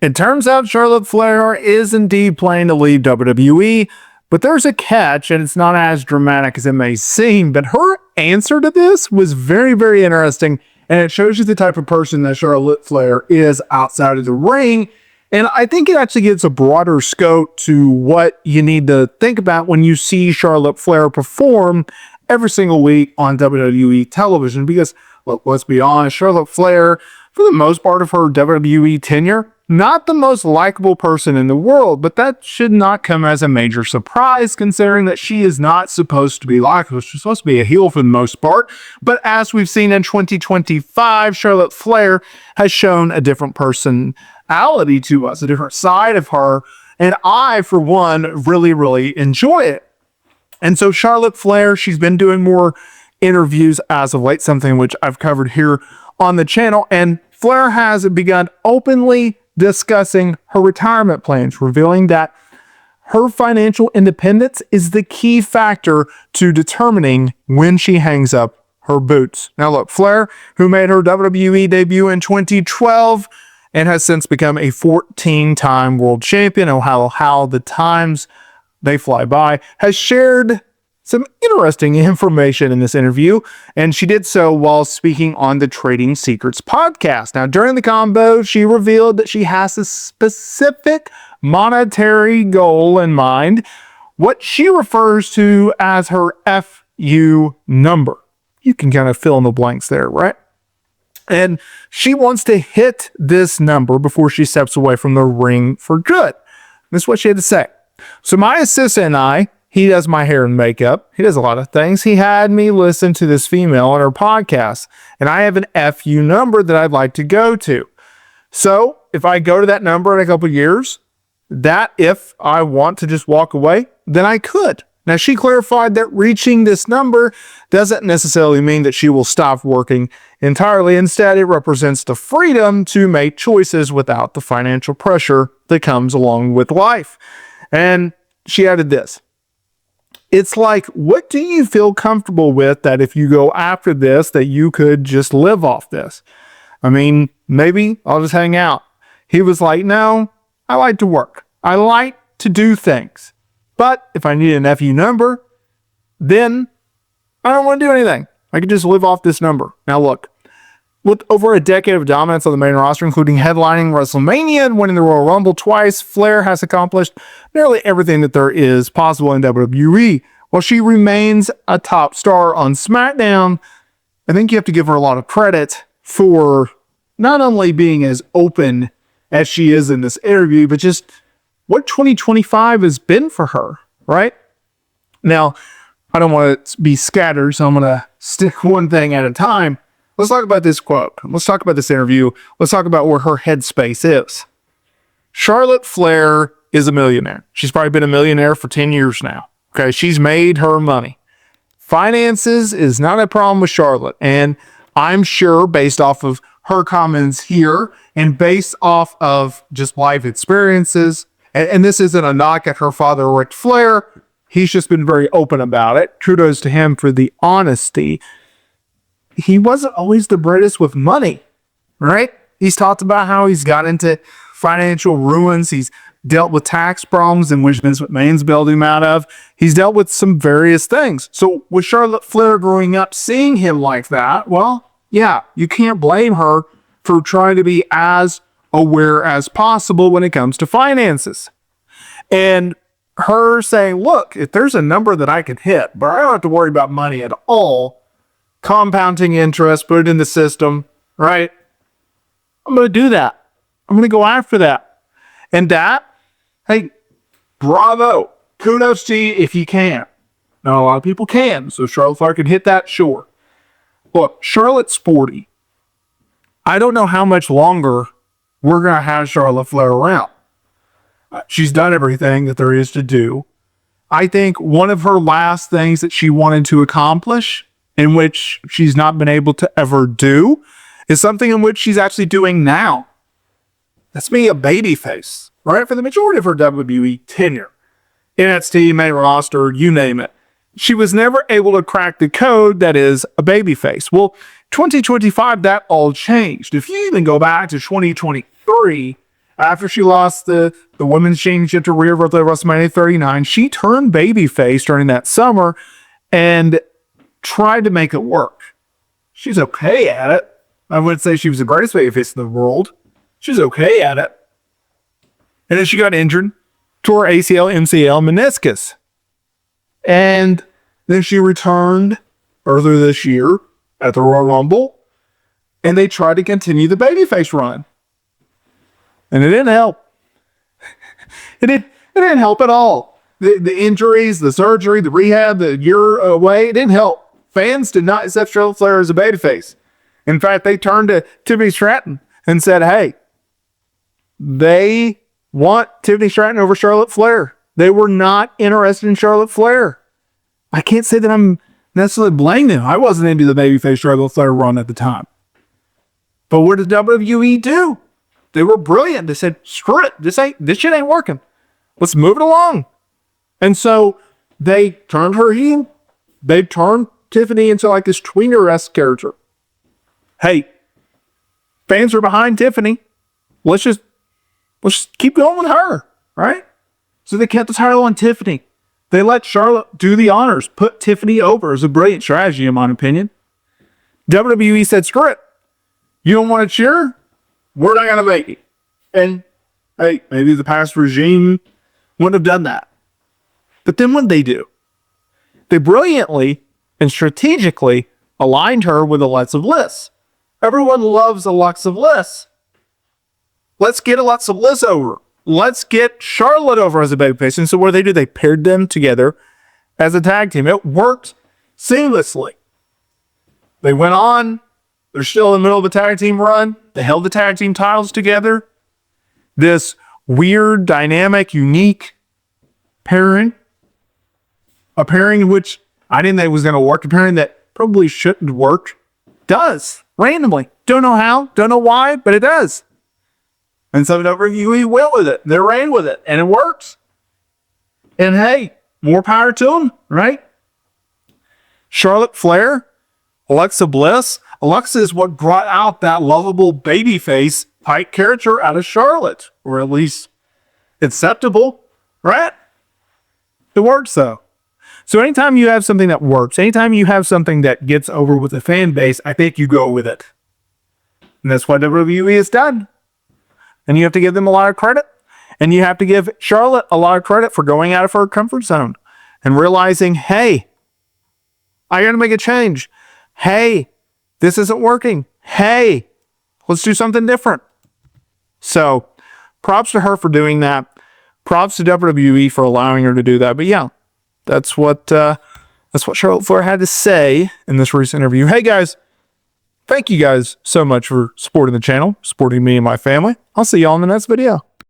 It turns out Charlotte Flair is indeed planning to leave WWE, but there's a catch, and it's not as dramatic as it may seem. But her answer to this was very, very interesting, and it shows you the type of person that Charlotte Flair is outside of the ring. And I think it actually gives a broader scope to what you need to think about when you see Charlotte Flair perform every single week on WWE television. Because, look, let's be honest, Charlotte Flair, for the most part of her WWE tenure, not the most likable person in the world, but that should not come as a major surprise considering that she is not supposed to be likable. She's supposed to be a heel for the most part. But as we've seen in 2025, Charlotte Flair has shown a different personality to us, a different side of her. And I, for one, really, really enjoy it. And so Charlotte Flair, she's been doing more interviews as of late, something which I've covered here on the channel. And Flair has begun openly discussing her retirement plans, revealing that her financial independence is the key factor to determining when she hangs up her boots. Now look, Flair, who made her WWE debut in 2012 and has since become a 14-time world champion, and how the times they fly by, has shared some interesting information in this interview, and she did so while speaking on the Trading Secrets podcast. Now, during the combo, she revealed that she has a specific monetary goal in mind, what she refers to as her FU number. You can kind of fill in the blanks there, right? And she wants to hit this number before she steps away from the ring for good. This is what she had to say. So my assistant and I, he does my hair and makeup. He does a lot of things. He had me listen to this female on her podcast, and I have an FU number that I'd like to go to. So if I go to that number in a couple of years, that if I want to just walk away, then I could. Now, she clarified that reaching this number doesn't necessarily mean that she will stop working entirely. Instead, it represents the freedom to make choices without the financial pressure that comes along with life. And she added this. It's like, what do you feel comfortable with that if you go after this, that you could just live off this? I mean, maybe I'll just hang out. He was like, no, I like to work. I like to do things. But if I need an FU number, then I don't want to do anything. I could just live off this number. Now look, with over a decade of dominance on the main roster, including headlining WrestleMania and winning the Royal Rumble twice, Flair has accomplished nearly everything that there is possible in WWE. While she remains a top star on SmackDown, I think you have to give her a lot of credit for not only being as open as she is in this interview, but just what 2025 has been for her, right? Now, I don't want to be scattered, so I'm going to stick one thing at a time. Let's talk about this quote. Let's talk about this interview. Let's talk about where her headspace is. Charlotte Flair is a millionaire. She's probably been a millionaire for 10 years now. Okay, she's made her money. Finances is not a problem with Charlotte. And I'm sure based off of her comments here and based off of just life experiences, and this isn't a knock at her father, Ric Flair. He's just been very open about it. Kudos to him for the honesty. He wasn't always the greatest with money, right? He's talked about how he's got into financial ruins. He's dealt with tax problems in which Vince McMahon's bailed him out of. He's dealt with some various things. So with Charlotte Flair growing up, seeing him like that, well, yeah, you can't blame her for trying to be as aware as possible when it comes to finances. And her saying, look, if there's a number that I can hit, but I don't have to worry about money at all, compounding interest, put it in the system, right? I'm going to do that. I'm going to go after that. And that, hey, bravo. Kudos to you if you can. Not a lot of people can, so Charlotte Flair can hit that, sure. Look, Charlotte's 40. I don't know how much longer we're going to have Charlotte Flair around. She's done everything that there is to do. I think one of her last things that she wanted to accomplish, in which she's not been able to ever do, is something in which she's actually doing now. That's being a babyface, right? For the majority of her WWE tenure. NXT, main roster, you name it. She was never able to crack the code that is a babyface. Well, 2025, that all changed. If you even go back to 2023, After she lost the women's championship to Rhea Ripley at WrestleMania 39, she turned babyface during that summer and tried to make it work. She's okay at it. I wouldn't say she was the greatest babyface in the world. She's okay at it. And then she got injured, tore ACL, MCL, meniscus. And then she returned earlier this year at the Royal Rumble, and they tried to continue the babyface run. And it didn't help. It didn't help at all. The injuries, the surgery, the rehab, the year away, it didn't help. Fans did not accept Charlotte Flair as a babyface. In fact, they turned to Tiffany Stratton and said, hey, they want Tiffany Stratton over Charlotte Flair. They were not interested in Charlotte Flair. I can't say that I'm necessarily blaming them. I wasn't into the babyface Charlotte Flair run at the time. But what did WWE do? They were brilliant. They said, screw it. This shit ain't working. Let's move it along. And so they turned her heel. They turned Tiffany into like this tweener-esque character. Hey, fans are behind Tiffany. Let's just keep going with her, right? So they kept the title on Tiffany. They let Charlotte do the honors, put Tiffany over. It was a brilliant strategy, in my opinion. WWE said, screw it. You don't want to cheer? We're not going to make it. And, hey, maybe the past regime wouldn't have done that. But then what did they do? They brilliantly and strategically aligned her with Alexa Bliss. Everyone loves Alexa Bliss. Let's get Alexa Bliss over. Let's get Charlotte over as a babyface. And so what did? They paired them together as a tag team. It worked seamlessly. They went on. They're still in the middle of a tag team run. They held the tag team titles together. This weird, dynamic, unique pairing. A pairing which I didn't think was going to work. A pairing that probably shouldn't work. Does. Randomly. Don't know how. Don't know why, but it does. And so WWE went with it. They ran with it. And it works. And hey, more power to them, right? Charlotte Flair, Alexa Bliss. Alexa is what brought out that lovable babyface type character out of Charlotte. Or at least acceptable, right? It works though. So anytime you have something that works, anytime you have something that gets over with the fan base, I think you go with it. And that's what WWE has done. And you have to give them a lot of credit. And you have to give Charlotte a lot of credit for going out of her comfort zone and realizing, hey, I got to make a change. Hey, this isn't working. Hey, let's do something different. So props to her for doing that. Props to WWE for allowing her to do that. But yeah, that's what Charlotte Flair had to say in this recent interview. Hey guys, thank you guys so much for supporting the channel, supporting me and my family. I'll see y'all in the next video.